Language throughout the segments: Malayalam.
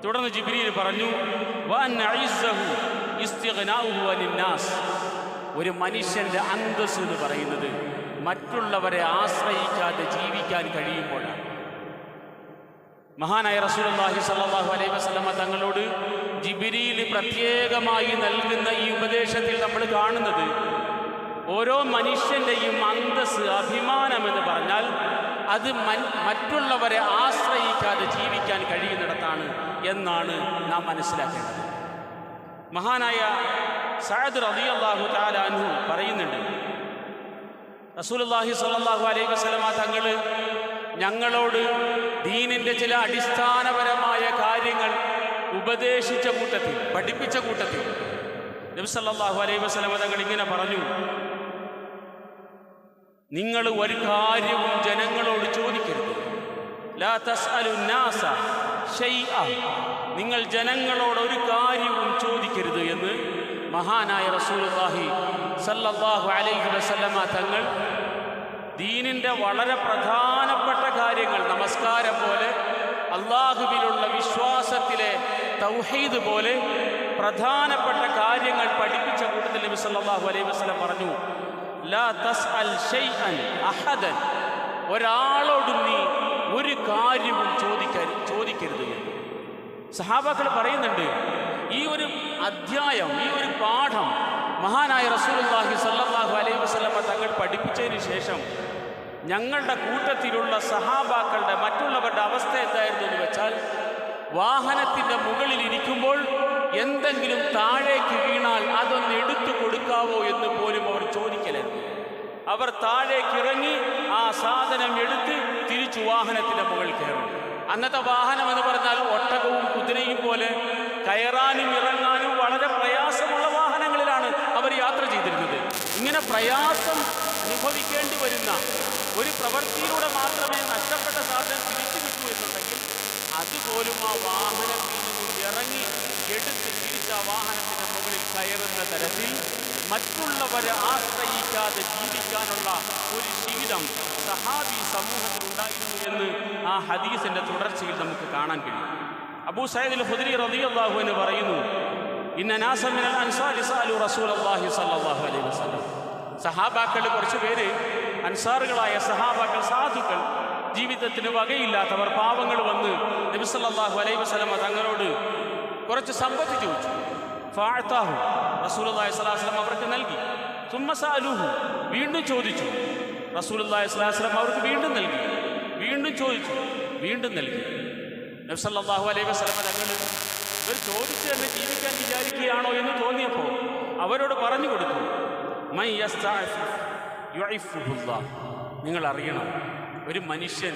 തുടർന്ന് ജിബ്രീൽ പറഞ്ഞു, ഒരു മനുഷ്യന്റെ അന്തസ് എന്ന് പറയുന്നത് മറ്റുള്ളവരെ ആശ്രയിക്കാതെ ജീവിക്കാൻ കഴിയുമ്പോഴാണ്. മഹാനായ റസൂലുള്ളാഹി സ്വല്ലല്ലാഹു അലൈഹി വസല്ലമ തങ്ങളോട് ജിബ്രീൽ പ്രത്യേകമായി നൽകുന്ന ഈ ഉപദേശത്തിൽ നമ്മൾ കാണുന്നത് ഓരോ മനുഷ്യൻ്റെയും അന്തസ്, അഭിമാനം എന്ന് പറഞ്ഞാൽ അത് മറ്റുള്ളവരെ ആശ്രയിക്കാതെ ജീവിക്കാൻ കഴിയുന്നിടത്താണ് എന്നാണ് നാം മനസ്സിലാക്കേണ്ടത്. മഹാനായ സഅദ് റളിയല്ലാഹു തആല അൻഹു പറയുന്നുണ്ട്, റസൂലുള്ളാഹി സ്വല്ലല്ലാഹു അലൈഹി വസല്ലമ തങ്ങൾ ഞങ്ങളോട് ദീനിൻ്റെ ചില അടിസ്ഥാനപരമായ കാര്യങ്ങൾ ഉപദേശിച്ച കൂട്ടത്തിൽ, പഠിപ്പിച്ച കൂട്ടത്തിൽ നബി സല്ലല്ലാഹു അലൈഹി വസല്ലമ തങ്ങൾ ഇങ്ങനെ പറഞ്ഞു, നിങ്ങൾ ഒരു കാര്യവും ജനങ്ങളോട് ചോദിക്കരുത്. ലാ തസ്അലുന്നാസ ശൈഅ, നിങ്ങൾ ജനങ്ങളോട് ഒരു കാര്യവും ചോദിക്കരുത് എന്ന് മഹാനായ റസൂലുള്ളാഹി സല്ലല്ലാഹു അലൈഹി വസല്ലമ തങ്ങൾ ദീനിൻ്റെ വളരെ പ്രധാനപ്പെട്ട കാര്യങ്ങൾ, നമസ്കാരം പോലെ, അള്ളാഹുവിലുള്ള വിശ്വാസത്തിലെ തൗഹീദ് പോലെ പ്രധാനപ്പെട്ട കാര്യങ്ങൾ പഠിപ്പിച്ച കൂട്ടത്തിൽ നബി സല്ലല്ലാഹു അലൈഹി വസല്ലം പറഞ്ഞു, ലാ തസ്അൽ ശൈഅൻ അഹദൻ, ഒരാളോടും നീ ഒരു കാര്യവും ചോദിക്കരുത്. സഹാബാക്കൾ പറയുന്നുണ്ട്, ഈ ഒരു അധ്യായം, ഈ ഒരു പാഠം മഹാനായ റസൂലുള്ളാഹി സ്വല്ലല്ലാഹു അലൈഹി വസല്ലമ തങ്ങൾ പഠിപ്പിച്ചതിന് ശേഷം ഞങ്ങളുടെ കൂട്ടത്തിലുള്ള സഹാബാക്കളുടെ, മറ്റുള്ളവരുടെ അവസ്ഥ എന്തായിരുന്നു എന്ന് വെച്ചാൽ, വാഹനത്തിൻ്റെ മുകളിൽ ഇരിക്കുമ്പോൾ എന്തെങ്കിലും താഴേക്ക് വീണാൽ അതൊന്ന് എടുത്തു കൊടുക്കാവോ എന്ന് പോലും അവർ ചോദിക്കലായിരുന്നു. അവർ താഴേക്ക് ഇറങ്ങി ആ സാധനം എടുത്ത് തിരിച്ചു വാഹനത്തിൻ്റെ മുകളിൽ കയറും. അന്നത്തെ വാഹനം എന്ന് പറഞ്ഞാൽ ഒട്ടകവും കുതിരയും പോലെ കയറാനും ഇറങ്ങാനും വളരെ പ്രയാസമുള്ള വാഹനങ്ങളിലാണ് അവർ യാത്ര ചെയ്തിരുന്നത്. ഇങ്ങനെ പ്രയാസം അനുഭവിക്കേണ്ടി വരുന്ന ഒരു പ്രവൃത്തിയിലൂടെ മാത്രമേ നഷ്ടപ്പെട്ട സാധനം തിരിച്ചു കിട്ടൂ എന്നുണ്ടെങ്കിൽ അതുപോലും ആ വാഹനത്തിൽ നിന്നും ഇറങ്ങി എടുത്ത് തിരിച്ച വാഹനത്തിൻ്റെ മുകളിൽ കയറുന്ന തരത്തിൽ മറ്റുള്ളവരെ ആശ്രയിക്കാതെ ജീവിക്കാനുള്ള ഒരു ജീവിതം സഹാബി സമൂഹത്തിലുണ്ടായിരുന്നു എന്ന് ആ ഹദീസിൻ്റെ തുടർച്ചയിൽ നമുക്ക് കാണാൻ കഴിയും. അബൂ സഈദ് അൽ ഖുദ്രി റളിയല്ലാഹു അൻഹു പറയുന്നു, ഇന്ന നാസ മിനൽ അൻസാരി സഅലു റസൂലല്ലാഹി സ്വല്ലല്ലാഹു അലൈഹി വസല്ലം, സഹാബാക്കൾ കുറച്ച് പേര്, അൻസാറുകളായ സഹാബാക്കൾ, സാധുക്കൾ, ജീവിതത്തിന് വകയില്ലാത്തവർ, പാവങ്ങൾ വന്ന് നബി സല്ലല്ലാഹു അലൈഹി വസല്ലം തങ്ങളോട് കുറച്ച് സമ്പത്ത് ചോദിച്ചു. ഫഅഅതാഹു, റസൂലുള്ളാഹി സ്വല്ലല്ലാഹു അലൈഹി വസല്ലം അവർക്ക് നൽകി. സുമ്മ സഅലൂഹു, വീണ്ടും ചോദിച്ചു. റസൂലുള്ളാഹി സ്വല്ലല്ലാഹു അലൈഹി വസല്ലം അവർക്ക് വീണ്ടും നൽകി. വീണ്ടും ചോദിച്ചു, വീണ്ടും നൽകി. നബി സല്ലല്ലാഹു അലൈഹി വസല്ലം തങ്ങൾ ഇവർ ചോദിച്ചു തന്നെ ജീവിക്കാൻ വിചാരിക്കുകയാണോ എന്ന് തോന്നിയപ്പോൾ അവരോട് പറഞ്ഞു കൊടുത്തു, മൻ യസ്തഅഫിഫ് യുഇഫുഹുല്ലാഹ്, നിങ്ങൾ അറിയണം, ഒരു മനുഷ്യൻ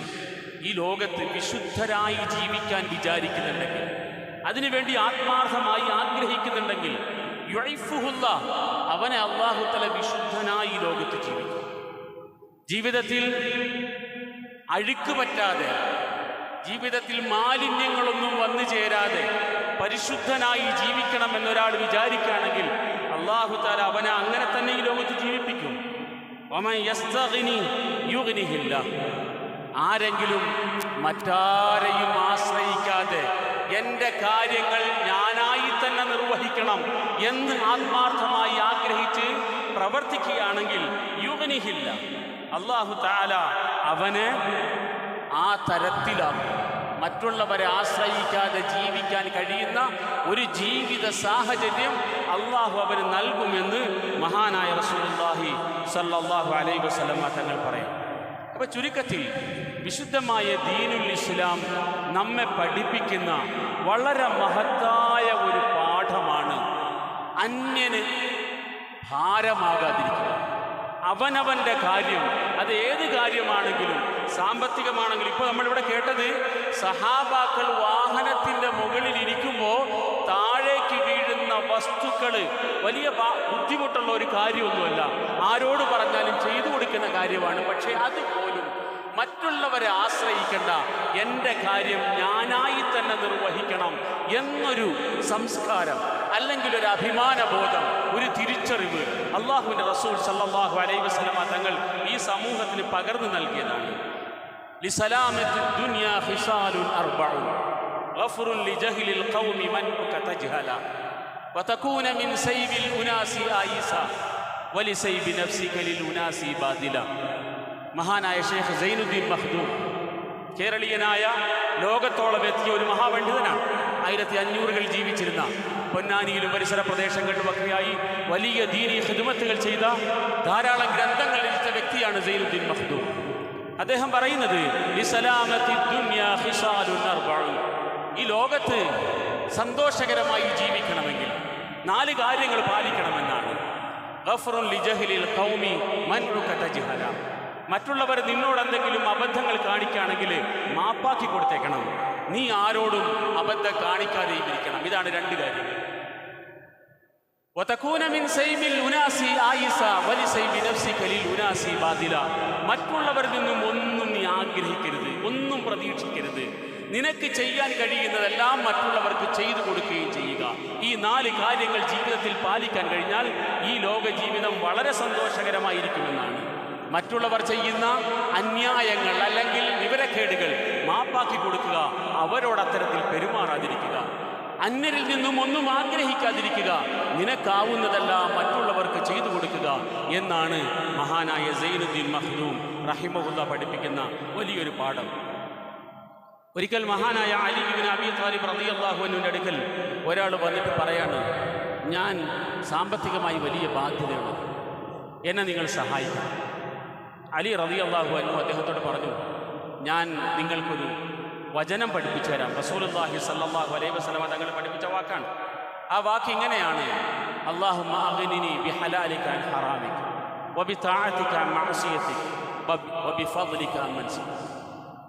ഈ ലോകത്ത് വിശുദ്ധരായി ജീവിക്കാൻ വിചാരിക്കുന്നുണ്ടെങ്കിൽ, അതിനുവേണ്ടി ആത്മാർത്ഥമായി ആഗ്രഹിക്കുന്നുണ്ടെങ്കിൽ, യുഇഫുഹുല്ലാഹ്, അവനെ അല്ലാഹു തആല വിശുദ്ധനായി ഈ ലോകത്ത് ജീവിക്കും. ജീവിതത്തിൽ അഴുക്ക് പറ്റാതെ, ജീവിതത്തിൽ മാലിന്യങ്ങളൊന്നും വന്നു ചേരാതെ പരിശുദ്ധനായി ജീവിക്കണം എന്നൊരാൾ വിചാരിക്കുകയാണെങ്കിൽ അല്ലാഹു തആല അവനെ അങ്ങനെ തന്നെ ഈ ലോകത്ത് ജീവിപ്പിക്കും. വമൻ യസ്തഗ്നി യുഗ്നിഹില്ലാഹ്, ആരെങ്കിലും മറ്റാരെയും ആശ്രയിക്കാതെ എൻ്റെ കാര്യങ്ങൾ ഞാനായി തന്നെ നിർവഹിക്കണം എന്ന് ആത്മാർത്ഥമായി ആഗ്രഹിച്ച് പ്രവർത്തിക്കുകയാണെങ്കിൽ യുഗ്നിഹില്ല, അല്ലാഹു തആല അവനെ ആ തരത്തിലാക്കും. മറ്റുള്ളവരെ ആശ്രയിക്കാതെ ജീവിക്കാൻ കഴിയുന്ന ഒരു ജീവിത സാഹചര്യം അള്ളാഹു അവന് നൽകുമെന്ന് മഹാനായ റസൂലുള്ളാഹി സ്വല്ലല്ലാഹു അലൈഹി വസല്ലം തങ്ങൾ പറയാം. അപ്പോൾ ചുരുക്കത്തിൽ വിശുദ്ധമായ ദീനുൽ ഇസ്ലാം നമ്മെ പഠിപ്പിക്കുന്ന വളരെ മഹത്തായ ഒരു പാഠമാണ് അന്യന് ഭാരമാകാതിരിക്കുക. അവനവൻ്റെ കാര്യം, അത് ഏത് കാര്യമാണെങ്കിലും, സാമ്പത്തികമാണെങ്കിലും. ഇപ്പോൾ നമ്മളിവിടെ കേട്ടത് സഹാബാക്കൾ വാഹനത്തിൻ്റെ മുകളിൽ ഇരിക്കുമ്പോൾ താഴേക്ക് വീഴുന്ന വസ്തുക്കൾ വലിയ ബുദ്ധിമുട്ടുള്ള ഒരു കാര്യമൊന്നുമല്ല, ആരോട് പറഞ്ഞാലും ചെയ്തു കൊടുക്കുന്ന കാര്യമാണ്. പക്ഷേ അതുപോലും മറ്റുള്ളവരെ ആശ്രയിക്കേണ്ട, എൻ്റെ കാര്യം ഞാനായി തന്നെ നിർവഹിക്കണം എന്നൊരു സംസ്കാരം, അല്ലെങ്കിൽ ഒരു അഭിമാനബോധം, ഒരു തിരിച്ചറിവ് അല്ലാഹുവിൻ്റെ റസൂൽ സല്ലല്ലാഹു അലൈഹി വസല്ലം തങ്ങൾ ഈ സമൂഹത്തിന് പകർന്നു നൽകിയതാണ്. ലിസലാമത്തി ദുനിയ ഖിസാലുൻ അർബഉ, ഗഫ്റുൻ ലിജഹ്ലിൽ ഖൗമി മൻഉക തജ്ഹല വതകൂന മിൻ സൈബിൽ ഉനാസി ആയിസ വലിസൈബി നഫ്സിക ലിൽ ഉനാസി ബാദില. മഹാനായ ഷെയ്ഖ് സൈനുദ്ദീൻ മഖ്ദൂം കേരളീയനായ ലോകത്തോളം എത്തിയ ഒരു മഹാപണ്ഡിതനാണ്. 1500-കൾ ജീവിച്ചിരുന്ന, പൊന്നാനിയിലും പരിസര പ്രദേശങ്ങളിലുമൊക്കെയായി വലിയ ദീനീ ഖിദ്മത്തുകൾ ചെയ്ത, ധാരാളം ഗ്രന്ഥങ്ങൾ രചിച്ച വ്യക്തിയാണ് സൈനുദ്ദീൻ മഖ്ദൂം. അദ്ദേഹം പറയുന്നത്, ഈ ലോകത്ത് സന്തോഷകരമായി ജീവിക്കണമെങ്കിൽ 4 കാര്യങ്ങൾ പാലിക്കണമെന്നാണ്. ഗഫ്റുൻ ലിജഹ്ലിൽ ഖൗമി മൻഉക തജ്ഹല. മറ്റുള്ളവർ നിന്നോട് എന്തെങ്കിലും അബദ്ധങ്ങൾ കാണിക്കുകയാണെങ്കിൽ മാപ്പാക്കി കൊടുത്തേക്കണം. നീ ആരോടും അബദ്ധം കാണിക്കാതെയും ഇരിക്കണം. ഇതാണ് 2 കാര്യങ്ങൾ. വതകൂന മിൻ സൈബിൽ ഉനാസി ആയിസ വലിസൈബി നഫ്സിക ലിൽ ഉനാസി ബാദില. മറ്റുള്ളവരിൽ നിന്നും ഒന്നും നീ ആഗ്രഹിക്കരുത്, ഒന്നും പ്രതീക്ഷിക്കരുത്. നിനക്ക് ചെയ്യാൻ കഴിയുന്നതെല്ലാം മറ്റുള്ളവർക്ക് ചെയ്തു കൊടുക്കുകയും ചെയ്യുക. ഈ 4 കാര്യങ്ങൾ ജീവിതത്തിൽ പാലിക്കാൻ കഴിഞ്ഞാൽ ഈ ലോക ജീവിതം വളരെ സന്തോഷകരമായിരിക്കുമെന്നാണ്. മറ്റുള്ളവർ ചെയ്യുന്ന അന്യായങ്ങൾ അല്ലെങ്കിൽ വിവരക്കേടുകൾ മാപ്പാക്കി കൊടുക്കുക, അവരോട് അത്തരത്തിൽ പെരുമാറാതിരിക്കുക, അന്യരിൽ നിന്നും ഒന്നും ആഗ്രഹിക്കാതിരിക്കുക, നിനക്കാവുന്നതെല്ലാം മറ്റുള്ളവർക്ക് ചെയ്തു കൊടുക്കുക എന്നാണ് മഹാനായ സൈനുദ്ദീൻ മഖ്ദൂം റഹിമഹുല്ലാ പഠിപ്പിക്കുന്ന വലിയൊരു പാഠം. ഒരിക്കൽ മഹാനായ അലി ഇബ്നു അബീ ത്വാലിബ് റളിയല്ലാഹു അൻഹുവിന്റെ അടുക്കൽ ഒരാൾ വന്നിട്ട് പറയാണ്, ഞാൻ സാമ്പത്തികമായി വലിയ ബാധ്യതയാണ്, എന്നെ നിങ്ങൾ സഹായിക്കണം. അലി റളിയല്ലാഹു അൻഹു അദ്ദേഹത്തോട് പറഞ്ഞു, ഞാൻ നിങ്ങൾക്കൊരു വചനം പഠിപ്പിച്ചു തരാം. റസൂലുള്ളാഹി സ്വല്ലല്ലാഹു അലൈഹി വസല്ലമ തങ്ങൾ പഠിപ്പിച്ച വാക്കാണ്. ആ വാക്ക് ഇങ്ങനെയാണ്, അല്ലാഹുമ്മ അഗ്നിനി ബിഹലാലിക അൻ ഹറാമിക വബിതഅതിക അൻ മഅസിയതിക വബിഫദ്ലിക അൻ മൻസിക.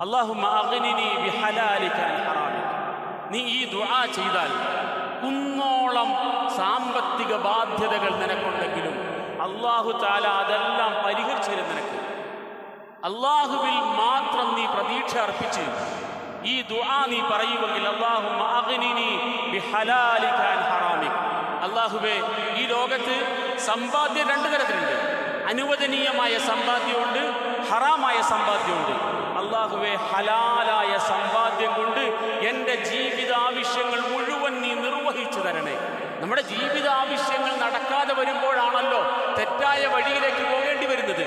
അല്ലാഹുമ്മ അഗ്നിനി ബിഹലാലിക അൻ ഹറാമിക. നീ ഈ ദുആ ചെയ്താൽ കുന്നോളം സാമ്പത്തിക ബാധ്യതകൾ നിനക്കുണ്ടെങ്കിലും അല്ലാഹു തആല അതെല്ലാം പരിഹരിച്ചു തരും നിനക്ക്. അല്ലാഹുവിൽ മാത്രം നീ പ്രതീക്ഷ അർപ്പിച്ച് ഈ ദുആ നീ പറയുമെങ്കിൽ, അല്ലാഹുമ്മ അഗ്നിനി ബിഹലാലിക അൻ ഹറാമിക. അല്ലാഹുവേ, ഈ ലോകത്ത് സമ്പാദ്യം 2 തരത്തിലുണ്ട്. അനുവദനീയമായ സമ്പാദ്യമുണ്ട്, ഹറാമായ സമ്പാദ്യമുണ്ട്. അല്ലാഹുവേ, ഹലാലായ സമ്പാദ്യം കൊണ്ട് എൻ്റെ ജീവിതാവശ്യങ്ങൾ മുഴുവൻ നീ നിർവഹിച്ചു തരണേ. നമ്മുടെ ജീവിതാവശ്യങ്ങൾ നടക്കാതെ വരുമ്പോഴാണല്ലോ തെറ്റായ വഴിയിലേക്ക് പോകേണ്ടി വരുന്നത്.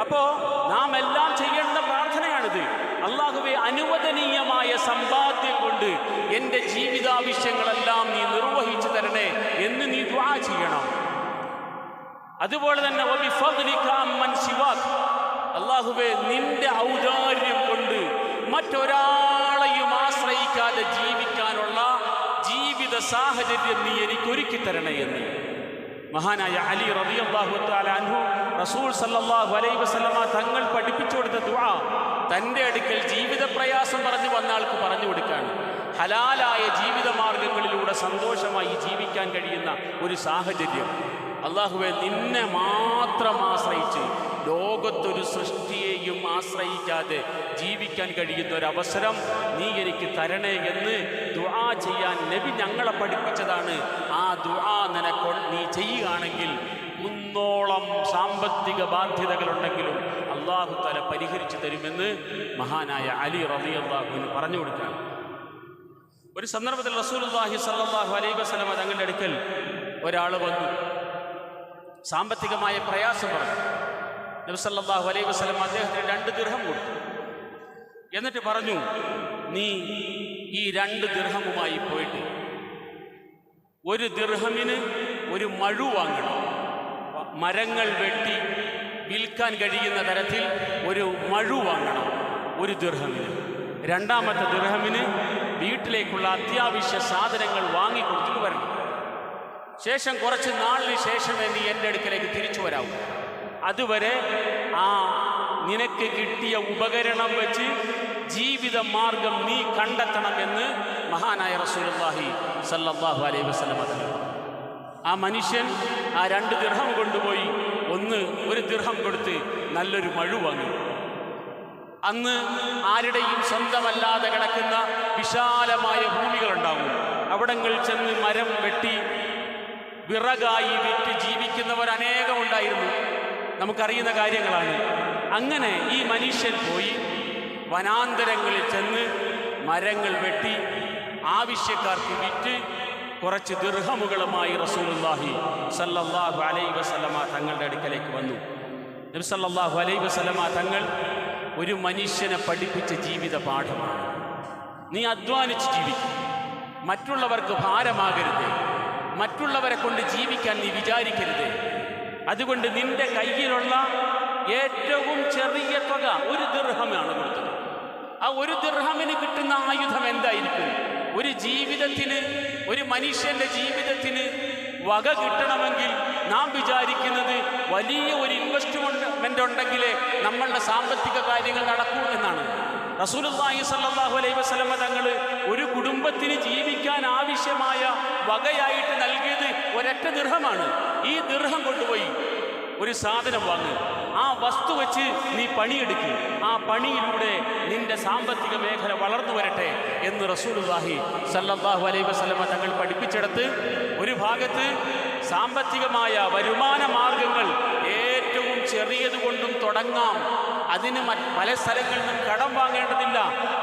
അപ്പോൾ നാം എല്ലാം ചെയ്യേണ്ട പ്രാർത്ഥനയാണിത്. അല്ലാഹുവേ, അനുവദനീയമായ സമ്പാദ്യം കൊണ്ട് എൻ്റെ ജീവിതാവശ്യങ്ങളെല്ലാം നീ നിർവഹിച്ചു തരണേ എന്ന് നീ ദുആ ചെയ്യണം. അതുപോലെ തന്നെ വബിഫദ്ലിക അമ്മൻ സിവാക്. അല്ലാഹുവേ, നിന്റെ ഔദാര്യം കൊണ്ട് മറ്റൊരാളെയും ആശ്രയിക്കാതെ ജീവിക്കാനുള്ള ജീവിത സാഹചര്യം നീ എനിക്ക് ഒരുക്കി തരണേ എന്ന് മഹാനായ അലി റളിയല്ലാഹു തആല അൻഹു റസൂൽ സല്ലല്ലാഹു അലൈഹി വസല്ലമ തങ്ങൾ പഠിപ്പിച്ചു കൊടുത്ത ദുആ തൻ്റെ അടുക്കൽ ജീവിത പ്രയാസം പറഞ്ഞു വന്ന ആൾക്ക് പറഞ്ഞു കൊടുക്കുകയാണ്. ഹലാലായ ജീവിത മാർഗങ്ങളിലൂടെ സന്തോഷമായി ജീവിക്കാൻ കഴിയുന്ന ഒരു സാഹചര്യം. അല്ലാഹുവേ, നിന്നെ മാത്രം ആശ്രയിച്ച് ലോകത്തൊരു സൃഷ്ടിയെയും ആശ്രയിക്കാതെ ജീവിക്കാൻ കഴിയുന്ന ഒരവസരം നീ എനിക്ക് തരണേ എന്ന് ദുആ ചെയ്യാൻ നബി ഞങ്ങളെ പഠിപ്പിച്ചതാണ്. ആ ദുആ നീ ചെയ്യുകയാണെങ്കിൽ കുന്നോളം സാമ്പത്തിക ബാധ്യതകളുണ്ടെങ്കിലും അല്ലാഹു തആല പരിഹരിച്ചു തരുമെന്ന് മഹാനായ അലി റളിയല്ലാഹു അൻഹു പറഞ്ഞു കൊടുക്കുകയാണ്. ഒരു സന്ദർഭത്തിൽ റസൂലുള്ളാഹി സ്വല്ലല്ലാഹു അലൈഹി വസല്ലമ തങ്ങളുടെ അടുക്കൽ ഒരാൾ വന്നു, സാമ്പത്തികമായ പ്രയാസം പറഞ്ഞു. നബി സല്ലല്ലാഹു അലൈഹി വസല്ലം അദ്ദേഹത്തിന് 2 ദിർഹം കൊടുത്തു. എന്നിട്ട് പറഞ്ഞു, നീ ഈ 2 ദിർഹമുമായി പോയിട്ട് 1 ദിർഹമിന് ഒരു മഴു വാങ്ങണം. മരങ്ങൾ വെട്ടി വിൽക്കാൻ കഴിയുന്ന തരത്തിൽ ഒരു മഴു വാങ്ങണം 1 ദിർഹമിന്. 2ാമത്തെ ദിർഹമിന് വീട്ടിലേക്കുള്ള അത്യാവശ്യ സാധനങ്ങൾ വാങ്ങിക്കൊടുത്തിട്ട് വരണം. ശേഷം കുറച്ച് നാളിന് ശേഷമേ നീ എൻ്റെ അടുക്കലേക്ക് തിരിച്ചു വരാവൂ. അതുവരെ ആ നിനക്ക് കിട്ടിയ ഉപകരണം വെച്ച് ജീവിത മാർഗം നീ കണ്ടെത്തണമെന്ന് മഹാനായ റസൂലുള്ളാഹി സല്ലല്ലാഹു അലൈഹി വസല്ലം പറഞ്ഞു. ആ മനുഷ്യൻ ആ 2 ദിർഹം കൊണ്ടുപോയി 1 ദിർഹം കൊടുത്ത് നല്ലൊരു മഴു വാങ്ങി. അന്ന് ആരുടെയും സ്വന്തമല്ലാതെ കിടക്കുന്ന വിശാലമായ ഭൂമികളുണ്ടാവും. അവിടങ്ങളിൽ ചെന്ന് മരം വെട്ടി വിറകായി വിറ്റ് ജീവിക്കുന്നവർ അനേകം ഉണ്ടായിരുന്നു. നമുക്കറിയുന്ന കാര്യങ്ങളാണ്. അങ്ങനെ ഈ മനുഷ്യൻ പോയി വനാന്തരങ്ങളിൽ ചെന്ന് മരങ്ങൾ വെട്ടി ആവശ്യക്കാർക്ക് വിറ്റ് കുറച്ച് ദിർഹമുകളുമായി റസൂലുള്ളാഹി സല്ലല്ലാഹു അലൈഹി വസല്ലമ തങ്ങളുടെ അടുക്കലേക്ക് വന്നു. നബി സല്ലല്ലാഹു അലൈഹി വസല്ലമ തങ്ങൾ ഒരു മനുഷ്യനെ പഠിപ്പിച്ച ജീവിത പാഠമാണ്. നീ അധ്വാനിച്ച് ജീവിക്കും, മറ്റുള്ളവർക്ക് ഭാരമാകരുത്, മറ്റുള്ളവരെ കൊണ്ട് ജീവിക്കാൻ നീ വിചാരിക്കരുത്. അതുകൊണ്ട് നിന്റെ കയ്യിലുള്ള ഏറ്റവും ചെറിയ തുക 1 ദിർഹമാണ് കൊടുത്തത്. ആ 1 ദിർഹമിന് കിട്ടുന്ന ആയുധം എന്തായിരിക്കും? ഒരു ജീവിതത്തിന്, ഒരു മനുഷ്യന്റെ ജീവിതത്തിന് വക കിട്ടണമെങ്കിൽ നാം വിചാരിക്കുന്നത് വലിയ ഒരു ഇൻവെസ്റ്റ്മെന്റ് ഉണ്ടെങ്കിലേ നമ്മളുടെ സാമ്പത്തിക കാര്യങ്ങൾ നടക്കൂ എന്നാണ്. റസൂലുള്ളാഹി സ്വല്ലല്ലാഹു അലൈഹി വസല്ലമ തങ്ങൾ ഒരു കുടുംബത്തിന് ജീവിക്കാൻ ആവശ്യമായ വകയായിട്ട് നൽകിയത് ഒരൊറ്റ ദിർഹമാണ്. ഈ ദിർഹം കൊണ്ടുപോയി ഒരു സാധനം വാങ്ങുക, ആ വസ്തു വെച്ച് നീ പണിയെടുക്കുക, ആ പണിയിലൂടെ നിന്റെ സാമ്പത്തിക മേഖല വളർന്നു വരട്ടെ എന്ന് റസൂലുള്ളാഹി സല്ലല്ലാഹു അലൈഹി വസല്ലമ തങ്ങൾ പഠിപ്പിച്ചെടുത്ത് ഒരു ഭാഗത്ത് സാമ്പത്തികമായ വരുമാന മാർഗങ്ങൾ ഏറ്റവും ചെറിയതുകൊണ്ടും തുടങ്ങാം. അതിന് പല സ്ഥലങ്ങളിൽ നിന്നും കടം വാങ്ങേണ്ടതില്ല,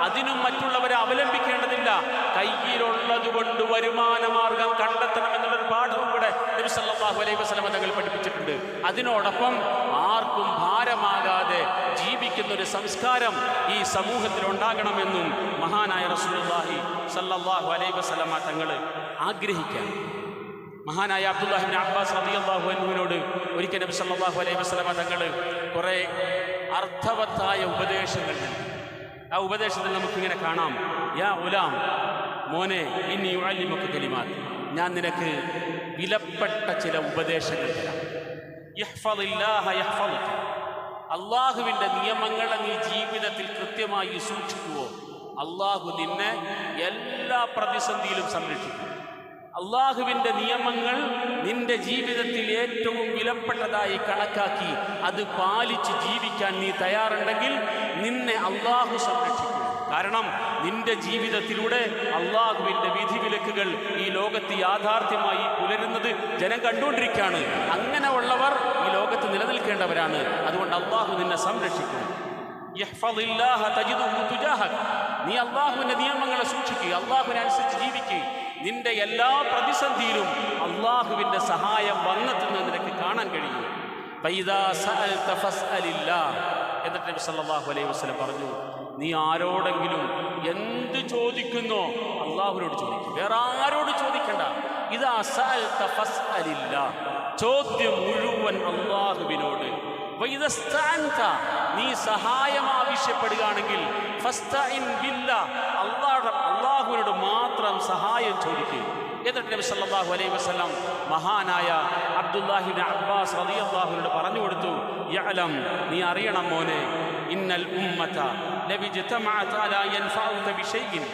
അതിനും മറ്റുള്ളവരെ അവലംബിക്കേണ്ടതില്ല. കയ്യിലുള്ളത് കൊണ്ട് വരുമാന മാർഗം കണ്ടെത്തണമെന്നുള്ളൊരു പാഠവും കൂടെ നബി സല്ലല്ലാഹു അലൈഹി വസല്ലമ തങ്ങൾ പഠിപ്പിച്ചിട്ടുണ്ട്. അതിനോടൊപ്പം ആർക്കും ഭാരമാകാതെ ജീവിക്കുന്ന ഒരു സംസ്കാരം ഈ സമൂഹത്തിൽ ഉണ്ടാകണമെന്നും മഹാനായ റസൂലുള്ളാഹി സല്ലല്ലാഹു അലൈഹി വസല്ലമ തങ്ങൾ ആഗ്രഹിക്കാൻ. മഹാനായ അബ്ദുല്ലാഹി ഇബ്നു അബ്ബാസ് റളിയല്ലാഹു അൻഹുവിനോട് ഒരിക്കൽ നബി സല്ലല്ലാഹു അലൈഹി വസല്ലമ തങ്ങൾ കുറേ അർത്ഥവത്തായ ഉപദേശങ്ങൾ നൽകി. ആ ഉപദേശത്തിൽ നമുക്കിങ്ങനെ കാണാം, യാ ഗുലാം, മോനെ, ഇന്നി ഉഅല്ലിമുക കലിമാത്ത്, ഞാൻ നിനക്ക് വിലപ്പെട്ട ചില ഉപദേശങ്ങൾ തരാം. യഹ്ഫളില്ലാഹ യഹ്ഫളുക, അള്ളാഹുവിൻ്റെ നിയമങ്ങളെ നീ ജീവിതത്തിൽ കൃത്യമായി സൂക്ഷിക്കുവോ, അള്ളാഹു നിന്നെ എല്ലാ പ്രതിസന്ധിയിലും സംരക്ഷിക്കും. അള്ളാഹുവിൻ്റെ നിയമങ്ങൾ നിന്റെ ജീവിതത്തിൽ ഏറ്റവും വിലപ്പെട്ടതായി കണക്കാക്കി അത് പാലിച്ച് ജീവിക്കാൻ നീ തയ്യാറുണ്ടെങ്കിൽ നിന്നെ അള്ളാഹു സംരക്ഷിക്കും. കാരണം നിന്റെ ജീവിതത്തിലൂടെ അള്ളാഹുവിൻ്റെ വിധിവിലക്കുകൾ ഈ ലോകത്ത് യാഥാർത്ഥ്യമായി പുലരുന്നത് ജനം കണ്ടുകൊണ്ടിരിക്കുകയാണ്. അങ്ങനെ ഉള്ളവർ ഈ ലോകത്ത് നിലനിൽക്കേണ്ടവരാണ്. അതുകൊണ്ട് അള്ളാഹു നിന്നെ സംരക്ഷിക്കും. യഹ്ഫളില്ലാഹ തജിദുഹു തുജാഹക്, നീ അള്ളാഹുവിൻ്റെ നിയമങ്ങളെ സൂക്ഷിക്കുക, അള്ളാഹുവിനനുസരിച്ച് ജീവിക്കുക. നിന്റെ എല്ലാ പ്രതിസന്ധിയിലും അള്ളാഹുവിൻ്റെ സഹായം വന്നെത്തുന്നത് നിനക്ക് കാണാൻ കഴിയും. ഫൈദാ സഅൽത ഫസ്അലില്ലാഹ്, എന്നിട്ട് നബി സല്ലല്ലാഹു അലൈഹി വസല്ലം പറഞ്ഞു, നീ ആരോടെങ്കിലും എന്ത് ചോദിക്കുന്നോ അള്ളാഹുവിനോട് ചോദിക്കും, വേറെ ആരോട് ചോദിക്കണ്ട. ഇദാ സഅൽത ഫസ്അലില്ലാഹ്, ചോദ്യം മുഴുവൻ അള്ളാഹുവിനോട്. വഇദസ്തഅൻത, നീ സഹായം ആവശ്യപ്പെടുകയാണെങ്കിൽ ഫസ്തഇൻ ബില്ലാഹ്, അള്ളാഹുവിനോട് മാത്രം സഹായം ചോദിക്കുക. എന്നിട്ട് നബി സല്ലല്ലാഹു അലൈഹി വസല്ലം മഹാനായ അബ്ദുല്ലാഹി ഇബ്നു അബ്ബാസ് റളിയല്ലാഹു അൻഹു പറഞ്ഞു കൊടുത്തു, യഅലം, നീ അറിയണം മോനെ, ഇന്നൽ ഉമ്മത ലവിജ്തമഅത് അലാ യൻഫഉക ബിശൈഇൻ,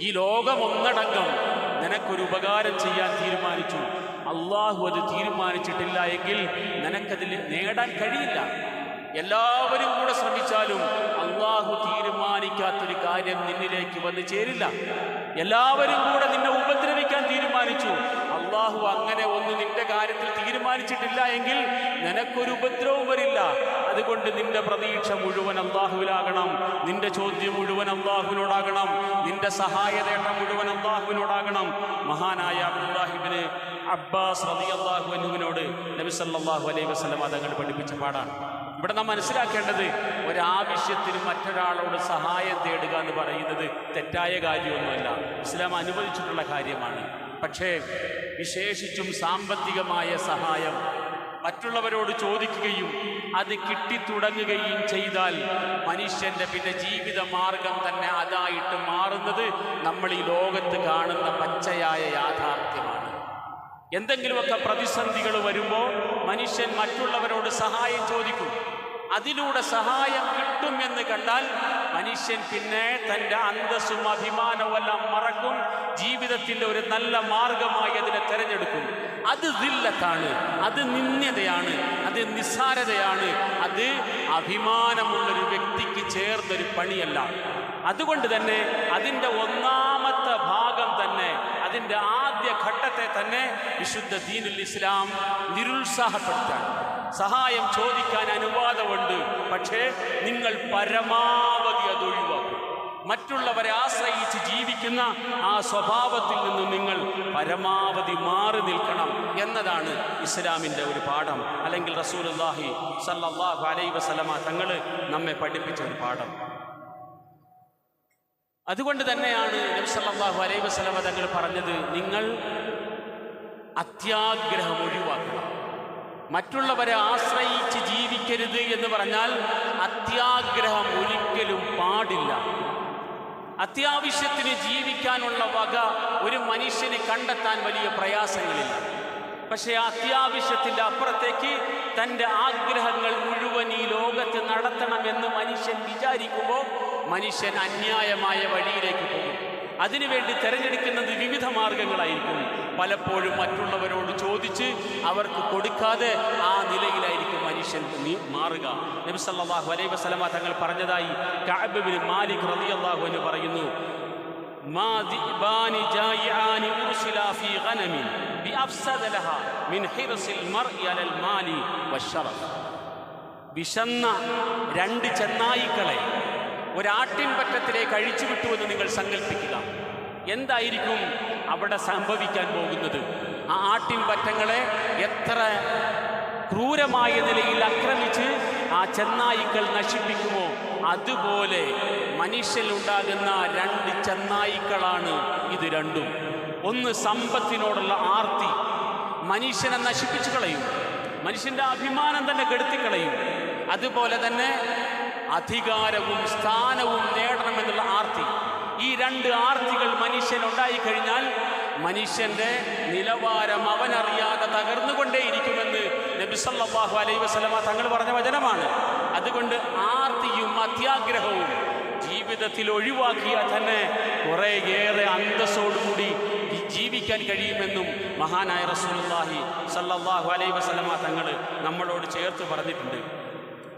ഈ ലോകം ഒന്നടങ്കം നിനക്കൊരു ഉപകാരം ചെയ്യാൻ തീരുമാനിച്ചു, അള്ളാഹു അത് തീരുമാനിച്ചിട്ടില്ല എങ്കിൽ നിനക്കതിൽ നേടാൻ കഴിയില്ല. എല്ലാവരും കൂടെ ശ്രമിച്ചാലും അള്ളാഹു തീരുമാനിക്കാത്തൊരു കാര്യം നിന്നിലേക്ക് വന്നു ചേരില്ല. എല്ലാവരും കൂടെ നിന്നെ ഉപദ്രവിക്കാൻ തീരുമാനിച്ചു, അള്ളാഹു അങ്ങനെ ഒന്ന് നിന്റെ കാര്യത്തിൽ തീരുമാനിച്ചിട്ടില്ല എങ്കിൽ നിനക്കൊരു ഉപദ്രവവും വരില്ല. അതുകൊണ്ട് നിന്റെ പ്രതീക്ഷ മുഴുവൻ അള്ളാഹുവിലാകണം, നിന്റെ ചോദ്യം മുഴുവൻ അള്ളാഹുവിനോടാകണം, നിന്റെ സഹായതേട്ടം മുഴുവൻ അള്ളാഹുവിനോടാകണം. മഹാനായ അബ്ദുല്ലാഹി ഇബ്നു അബ്ബാസ് റളിയല്ലാഹു അൻഹുവിനോട് നബി സല്ലല്ലാഹു അലൈഹി വസല്ലം അതങ്ങൾ പഠിപ്പിച്ച പാടാണ്. ഇവിടെ നാം മനസ്സിലാക്കേണ്ടത്, ഒരാവശ്യത്തിന് മറ്റൊരാളോട് സഹായം തേടുക എന്ന് പറയുന്നത് തെറ്റായ കാര്യമൊന്നുമല്ല, ഇസ്ലാം അനുവദിച്ചിട്ടുള്ള കാര്യമാണ്. പക്ഷേ വിശേഷിച്ചും സാമ്പത്തികമായ സഹായം മറ്റുള്ളവരോട് ചോദിക്കുകയും അത് കിട്ടിത്തുടങ്ങുകയും ചെയ്താൽ മനുഷ്യൻ്റെ പിന്നെ ജീവിത മാർഗം തന്നെ അതായിട്ട് മാറുന്നത് നമ്മൾ ഈ ലോകത്ത് കാണുന്ന പച്ചയായ യാഥാർത്ഥ്യമാണ്. എന്തെങ്കിലുമൊക്കെ പ്രതിസന്ധികൾ വരുമ്പോൾ മനുഷ്യൻ മറ്റുള്ളവരോട് സഹായം ചോദിക്കും. അതിലൂടെ സഹായം കിട്ടും എന്ന് കണ്ടാൽ മനുഷ്യൻ പിന്നെ തൻ്റെ അന്തസ്സും അഭിമാനവും എല്ലാം മറക്കും, ജീവിതത്തിൻ്റെ ഒരു നല്ല മാർഗമായി അതിനെ തിരഞ്ഞെടുക്കും. അത് ദില്ലത്താണ്, അത് നിന്ദ്യതയാണ്, അത് നിസ്സാരതയാണ്, അത് അഭിമാനമുള്ളൊരു വ്യക്തിക്ക് ചേർന്നൊരു പണിയല്ല. അതുകൊണ്ട് തന്നെ അതിൻ്റെ ഒന്നാമത്തെ ഭാഗം തന്നെ, അതിൻ്റെ ആദ്യ ഘട്ടത്തെ തന്നെ വിശുദ്ധ ദീനുൽ ഇസ്ലാം നിരുത്സാഹപ്പെടുത്താൻ, സഹായം ചോദിക്കാൻ അനുവാദമുണ്ട്, പക്ഷേ നിങ്ങൾ പരമാവധി അത് ഒഴിവാക്കും. മറ്റുള്ളവരെ ആശ്രയിച്ച് ജീവിക്കുന്ന ആ സ്വഭാവത്തിൽ നിന്നും നിങ്ങൾ പരമാവധി മാറി നിൽക്കണം എന്നതാണ് ഇസ്ലാമിൻ്റെ ഒരു പാഠം, അല്ലെങ്കിൽ റസൂലുള്ളാഹി സ്വല്ലല്ലാഹു അലൈഹി വസല്ലമ തങ്ങൾ നമ്മെ പഠിപ്പിച്ച ഒരു പാഠം. അതുകൊണ്ട് തന്നെയാണ് നബി സല്ലല്ലാഹു അലൈഹി വസല്ലമ തങ്ങൾ പറഞ്ഞത്, നിങ്ങൾ അത്യാഗ്രഹം ഒഴിവാക്കണം. മറ്റുള്ളവരെ ആശ്രയിച്ച് ജീവിക്കരുത് എന്ന് പറഞ്ഞാൽ അത്യാഗ്രഹം ഒരിക്കലും പാടില്ല. അത്യാവശ്യത്തിന് ജീവിക്കാനുള്ള വക ഒരു മനുഷ്യന് കണ്ടെത്താൻ വലിയ പ്രയാസങ്ങളില്ല. പക്ഷേ അത്യാവശ്യത്തിൻ്റെ അപ്പുറത്തേക്ക് തൻ്റെ ആഗ്രഹങ്ങൾ മുഴുവൻ ഈ ലോകത്ത് നടത്തണമെന്ന് മനുഷ്യൻ വിചാരിക്കുമ്പോൾ മനുഷ്യൻ അന്യായമായ വഴിയിലേക്ക് പോകും. അതിനുവേണ്ടി തിരഞ്ഞെടുക്കുന്നത് വിവിധ മാർഗങ്ങളായിരിക്കും. പലപ്പോഴും മറ്റുള്ളവരോട് ചോദിച്ച് അവർക്ക് കൊടുക്കാതെ ആ നിലയിലായിരിക്കും മനുഷ്യൻ മാറുക. നബി സല്ലല്ലാഹു അലൈഹി വസല്ലമ തങ്ങൾ പറഞ്ഞതായി കഅബ് ഇബ്നു മാലിക് റളിയല്ലാഹു അൻഹു പറയുന്നു, മാ ദിബാനി ജായിആനി ഉർസിലാ ഫീ ഗനമിൻ ബിഅഫ്സദ ലഹാ മിൻ ഹിർസിൽ മർഇ അലൽ മാലി വശറഫ്. വിശന്ന രണ്ട് ചെന്നായിക്കളെ ഒരാട്ടിൻപറ്റത്തിലേക്ക് അഴിച്ചുവിട്ടുവെന്ന് നിങ്ങൾ സങ്കല്പിക്കുക. എന്തായിരിക്കും അവിടെ സംഭവിക്കാൻ പോകുന്നത്? ആ ആട്ടിൻപറ്റങ്ങളെ എത്ര ക്രൂരമായ നിലയിൽ ആക്രമിച്ച് ആ ചെന്നായിക്കൾ നശിപ്പിക്കുമോ അതുപോലെ മനുഷ്യനുണ്ടാകുന്ന രണ്ട് ചെന്നായിക്കളാണ് ഇത് രണ്ടും. ഒന്ന് സമ്പത്തിനോടുള്ള ആർത്തി മനുഷ്യനെ നശിപ്പിച്ചു കളയും, മനുഷ്യൻ്റെ അഭിമാനം തന്നെ കെടുത്തിക്കളയും. അതുപോലെ തന്നെ അധികാരവും സ്ഥാനവും നേടണമെന്നുള്ള ആർത്തി. ഈ രണ്ട് ആർത്തികൾ മനുഷ്യനുണ്ടായിക്കഴിഞ്ഞാൽ മനുഷ്യൻ്റെ നിലവാരം അവനറിയാതെ തകർന്നുകൊണ്ടേയിരിക്കുമെന്ന് നബി സല്ലല്ലാഹു അലൈഹി വസല്ലമ തങ്ങൾ പറഞ്ഞ വചനമാണ്. അതുകൊണ്ട് ആർത്തിയും അത്യാഗ്രഹവും ജീവിതത്തിൽ ഒഴിവാക്കിയാൽ തന്നെ കുറേയേറെ അന്തസ്സോടുകൂടി ജീവിക്കാൻ കഴിയുമെന്നും മഹാനായ റസൂലുള്ളാഹി സല്ലല്ലാഹു അലൈഹി വസല്ലമ തങ്ങൾ നമ്മളോട് ചേർത്ത് പറഞ്ഞിട്ടുണ്ട്.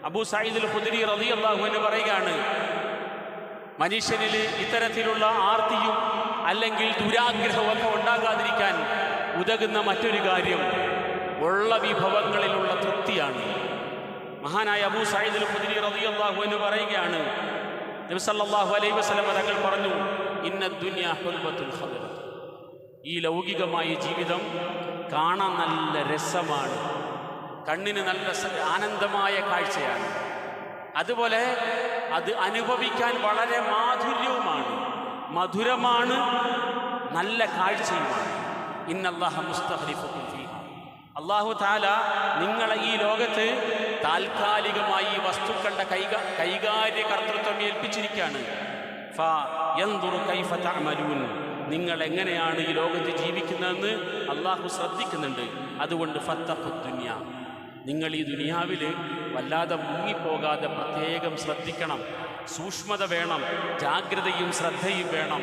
അബൂ സഈദ് അൽ ഖുദ്രി റളിയല്ലാഹു അൻഹു പറയുകയാണ്, മനുഷ്യനിൽ ഇത്തരത്തിലുള്ള ആർത്തിയും അല്ലെങ്കിൽ ദുരാഗ്രഹവും ഒക്കെ ഉണ്ടാകാതിരിക്കാൻ ഉതകുന്ന മറ്റൊരു കാര്യം ഉള്ള വിഭവങ്ങളിലുള്ള തൃപ്തിയാണ്. മഹാനായ അബൂ സഈദ് അൽ ഖുദ്രി റളിയല്ലാഹു അൻഹു പറയുകയാണ്, നബി സല്ലല്ലാഹു അലൈഹി വസല്ലം തങ്ങൾ പറഞ്ഞു, ഇന്ന ദുനിയ ഹുൽവത്തുൽ ഖദർ. ഈ ലൗകികമായ ജീവിതം കാണാൻ നല്ല രസമാണ്, കണ്ണിന് നല്ല ആനന്ദമായ കാഴ്ചയാണ്. അതുപോലെ അത് അനുഭവിക്കാൻ വളരെ മാധുര്യവുമാണ്, മധുരമാണ്, നല്ല കാഴ്ചയുമാണ്. ഇന്നല്ലാഹ മുസ്തഖ്ലിഫുക്കും ഫീഹ. അല്ലാഹു തആല നിങ്ങളെ ഈ ലോകത്ത് താൽക്കാലികമായി വസ്തുക്കളുടെ കൈകാര്യകർത്തൃത്വം ഏൽപ്പിച്ചിരിക്കുകയാണ്. ഫയൻദുറു കൈഫ തഅമലൂൻ. നിങ്ങൾ എങ്ങനെയാണ് ഈ ലോകത്ത് ജീവിക്കുന്നതെന്ന് അള്ളാഹു ശ്രദ്ധിക്കുന്നുണ്ട്. അതുകൊണ്ട് ഫത്തഖുദ് ദുനിയ, നിങ്ങൾ ഈ ദുനിയാവിൽ വല്ലാതെ മുങ്ങിപ്പോകാതെ പ്രത്യേകം ശ്രദ്ധിക്കണം. സൂക്ഷ്മത വേണം, ജാഗ്രതയും ശ്രദ്ധയും വേണം.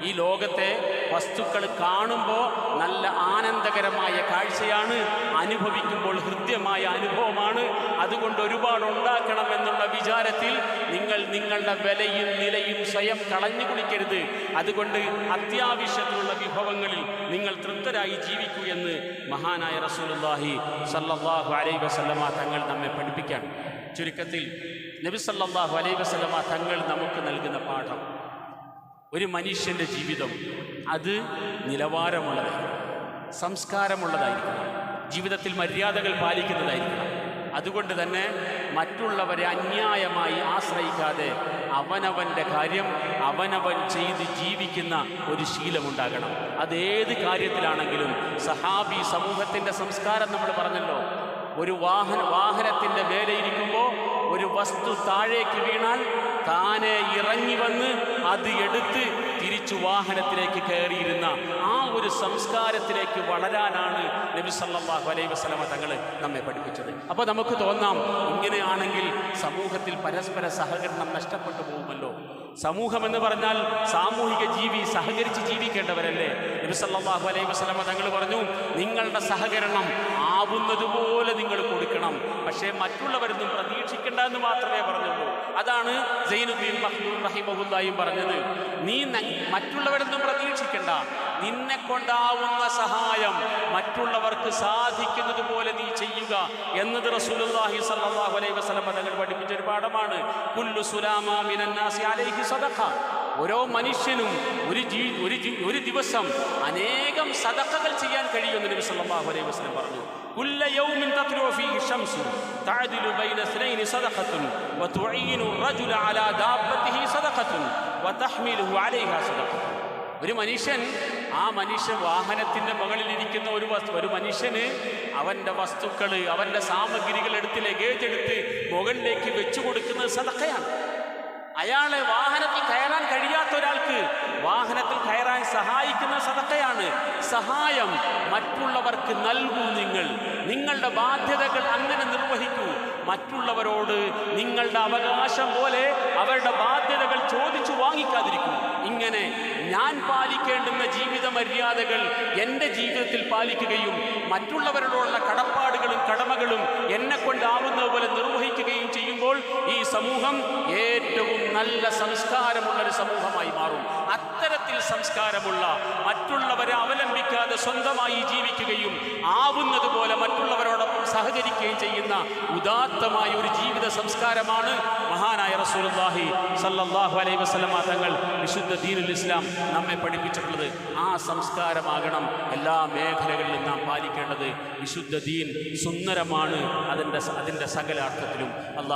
ഈ ലോകത്തെ വസ്തുക്കൾ കാണുമ്പോൾ നല്ല ആനന്ദകരമായ കാഴ്ചയാണ്, അനുഭവിക്കുമ്പോൾ ഹൃദ്യമായ അനുഭവമാണ്. അതുകൊണ്ട് ഒരുപാട് ഉണ്ടാക്കണം എന്നുള്ള വിചാരത്തിൽ നിങ്ങൾ നിങ്ങളുടെ വിലയും നിലയും സ്വയം കളഞ്ഞു കുടിക്കരുത്. അതുകൊണ്ട് അത്യാവശ്യത്തിലുള്ള വിഭവങ്ങളിൽ നിങ്ങൾ തൃപ്തരായി ജീവിക്കൂ എന്ന് മഹാനായ റസൂലുള്ളാഹി സല്ലല്ലാഹു അലൈഹി വസല്ലമ തങ്ങൾ നമ്മെ പഠിപ്പിക്കാൻ. ചുരുക്കത്തിൽ നബി സല്ലല്ലാഹു അലൈഹി വസല്ലമ തങ്ങൾ നമുക്ക് നൽകുന്ന പാഠം, ഒരു മനുഷ്യൻ്റെ ജീവിതം അത് നിലവാരമുള്ളതായിരിക്കണം, സംസ്കാരമുള്ളതായിരിക്കണം, ജീവിതത്തിൽ മര്യാദകൾ പാലിക്കുന്നതായിരിക്കണം. അതുകൊണ്ട് തന്നെ മറ്റുള്ളവരെ അന്യായമായി ആശ്രയിക്കാതെ അവനവൻ്റെ കാര്യം അവനവൻ ചെയ്ത് ജീവിക്കുന്ന ഒരു ശീലമുണ്ടാകണം. അതേത് കാര്യത്തിലാണെങ്കിലും. സഹാബി സമൂഹത്തിൻ്റെ സംസ്കാരം നമ്മൾ പറഞ്ഞല്ലോ. ഒരു വാഹനത്തിൻ്റെ മേലെ ഇരിക്കുമ്പോൾ ഒരു വസ്തു താഴേക്ക് വീണാൽ താനെ ഇറങ്ങി വന്ന് അത് എടുത്ത് തിരിച്ചു വാഹനത്തിലേക്ക് കയറിയിരുന്ന ആ ഒരു സംസ്കാരത്തിലേക്ക് വളരാനാണ് നബി സല്ലല്ലാഹു അലൈഹി വസല്ലമ തങ്ങൾ നമ്മെ പഠിപ്പിച്ചത്. അപ്പോൾ നമുക്ക് തോന്നാം, ഇങ്ങനെയാണെങ്കിൽ സമൂഹത്തിൽ പരസ്പര സഹകരണം നഷ്ടപ്പെട്ടു പോകുമല്ലോ. സമൂഹം എന്ന് പറഞ്ഞാൽ സാമൂഹിക ജീവി, സഹകരിച്ച് ജീവിക്കേണ്ടവരല്ലേ. നബി സല്ലല്ലാഹു അലൈഹി വസല്ലമ തങ്ങൾ പറഞ്ഞു, നിങ്ങളുടെ സഹകരണം ആവുന്നതുപോലെ നിങ്ങൾ കൊടുക്കണം, പക്ഷേ മറ്റുള്ളവരൊന്നും പ്രതീക്ഷിക്കേണ്ട എന്ന് മാത്രമേ പറഞ്ഞുള്ളൂ. അതാണ് സൈനുദ്ദീൻ മഖ്ദൂം റഹിമഹുല്ലാഹി പറഞ്ഞത്, നീ മറ്റുള്ളവരൊന്നും പ്രതീക്ഷിക്കണ്ട, നിന്നെ കൊണ്ടാവുന്ന സഹായം മറ്റുള്ളവർക്ക് സാധിക്കുന്നത് പോലെ നീ ചെയ്യുക എന്നത് റസൂലുള്ളാഹി സ്വല്ലല്ലാഹു അലൈഹി വസല്ലം തങ്ങൾ പഠിപ്പിച്ച ഒരു പാഠമാണ്. കുല്ലു സുലാമ മിനന്നാസി അലൈഹി സദഖ. ഓരോ മനുഷ്യനും ഒരു ദിവസം അനേകം സദഖകൾ ചെയ്യാൻ കഴിയുമെന്ന് നബി സല്ലല്ലാഹു അലൈഹി വസല്ലം പറഞ്ഞു. കുല്ല യൗമിൻ തത്ലു ഫീഹി ശംസു തഅദിലു ബൈന ഇസ്നൈനി സദഖത്തുൻ വതുഈനു റജുല അലാ ദാബത്തിഹി സദഖത്തുൻ വതഹ്മിലുഹു അലൈഹാ സദഖത്തുൻ. ഒരു മനുഷ്യൻ വാഹനത്തിന്റെ മുകളിൽ ഇരിക്കുന്ന ഒരു മനുഷ്യന് അവന്റെ വസ്തുക്കൾ, അവന്റെ സാമഗ്രികൾ എടുത്ത്, ലഗേജ് എടുത്ത് മുകളിലേക്ക് വെച്ചു കൊടുക്കുന്നത് സദഖയാണ്. അയാളെ വാഹനത്തിൽ കയറാൻ കഴിയാത്ത ഒരാൾക്ക് വാഹനത്തിൽ കയറാൻ സഹായിക്കുന്ന സദഖയാണ്. സഹായം മറ്റുള്ളവർക്ക് നൽകൂ. നിങ്ങളുടെ ബാധ്യതകൾ അങ്ങനെ നിർവഹിക്കൂ. മറ്റുള്ളവരോട് നിങ്ങളുടെ അവകാശം പോലെ അവരുടെ ബാധ്യതകൾ ചോദിച്ചു വാങ്ങിക്കാതിരിക്കൂ. ഇങ്ങനെ ഞാൻ പാലിക്കേണ്ടുന്ന ജീവിത മര്യാദകൾ എൻ്റെ ജീവിതത്തിൽ പാലിക്കുകയും മറ്റുള്ളവരോടുള്ള കടപ്പാടുകളും കടമകളും എന്നെ കൊണ്ടാവുന്ന പോലെ നിർവഹിക്കുകയും ചെയ്യുമ്പോൾ ഈ സമൂഹം ഏറ്റവും നല്ല സംസ്കാരമുള്ളൊരു സമൂഹമായി മാറും. അത്തരത്തിൽ സംസ്കാരമുള്ള, മറ്റുള്ളവരെ അവലംബിക്കാതെ സ്വന്തമായി ജീവിക്കുകയും ആവുന്നത് പോലെ മറ്റുള്ളവരോടൊപ്പം സഹകരിക്കുകയും ചെയ്യുന്ന ഉദാത്തമായ ഒരു ജീവിത സംസ്കാരമാണ് മഹാനായ റസൂലുള്ളാഹി സല്ലല്ലാഹു അലൈഹി വസല്ലമ തങ്ങൾ വിശുദ്ധ ദീനുൽ ഇസ്ലാം നമ്മെ പഠിപ്പിച്ചിട്ടുള്ളത്. ആ സംസ്കാരമാകണം എല്ലാ മേഖലകളിലും നാം പാലിക്കേണ്ടത്. വിശുദ്ധ ദീൻ സുന്ദരമാണ് അതിൻ്റെ സകല അർത്ഥത്തിലും. അല്ലാഹു